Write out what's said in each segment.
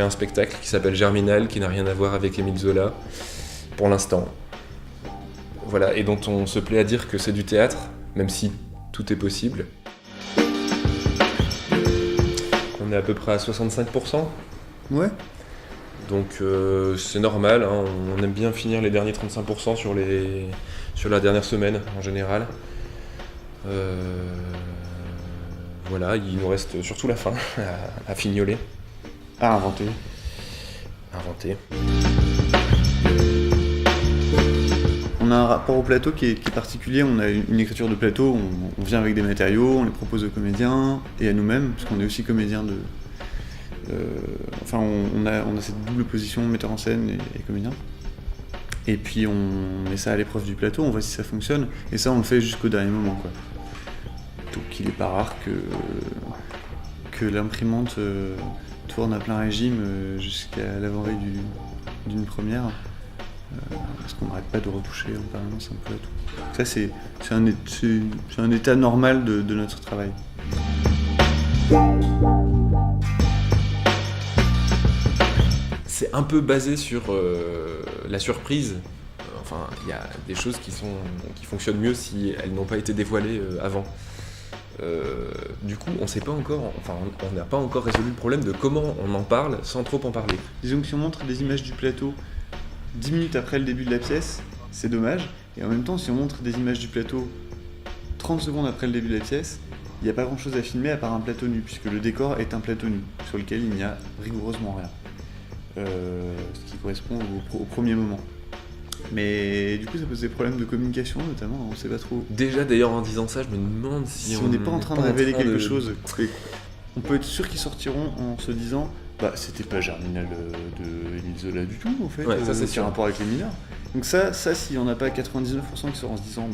un spectacle qui s'appelle Germinal, qui n'a rien à voir avec Émile Zola, pour l'instant. Voilà, et dont on se plaît à dire que c'est du théâtre, même si tout est possible. On est à peu près à 65%. Ouais. Donc c'est normal, hein, on aime bien finir les derniers 35% sur la dernière semaine en général. Voilà, il nous reste surtout la fin à fignoler. À inventer. On a un rapport au plateau qui est particulier, on a une écriture de plateau, on vient avec des matériaux, on les propose aux comédiens et à nous-mêmes, parce qu'on est aussi comédien de... on a cette double position, metteur en scène et comédien. Et puis on met ça à l'épreuve du plateau, on voit si ça fonctionne, et ça on le fait jusqu'au dernier moment, quoi. Donc il n'est pas rare que l'imprimante tourne à plein régime jusqu'à l'avant-veille d'une première, parce qu'on n'arrête pas de retoucher en permanence un peu à tout. Ça c'est un état normal de notre travail. C'est un peu basé sur la surprise. Enfin, il y a des choses qui fonctionnent mieux si elles n'ont pas été dévoilées avant. Du coup, on n'a pas encore résolu le problème de comment on en parle sans trop en parler. Disons que si on montre des images du plateau 10 minutes après le début de la pièce, c'est dommage. Et en même temps, si on montre des images du plateau 30 secondes après le début de la pièce, il n'y a pas grand chose à filmer à part un plateau nu, puisque le décor est un plateau nu, sur lequel il n'y a rigoureusement rien. Ce qui correspond au premier moment. Mais du coup ça pose des problèmes de communication notamment, on sait pas trop. Déjà d'ailleurs en disant ça, je me demande si on n'est pas en train de révéler quelque chose. On peut être sûr qu'ils sortiront en se disant c'était pas Germinal de Émile Zola du tout en fait, ouais, ça c'est un rapport avec les mineurs. Donc ça s'il y en a pas 99% qui sortent en se disant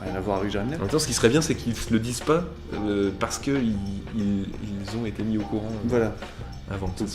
rien à voir avec Germinal. En même temps ce qui serait bien c'est qu'ils se le disent pas parce qu'ils ont été mis au courant voilà. avant. Donc,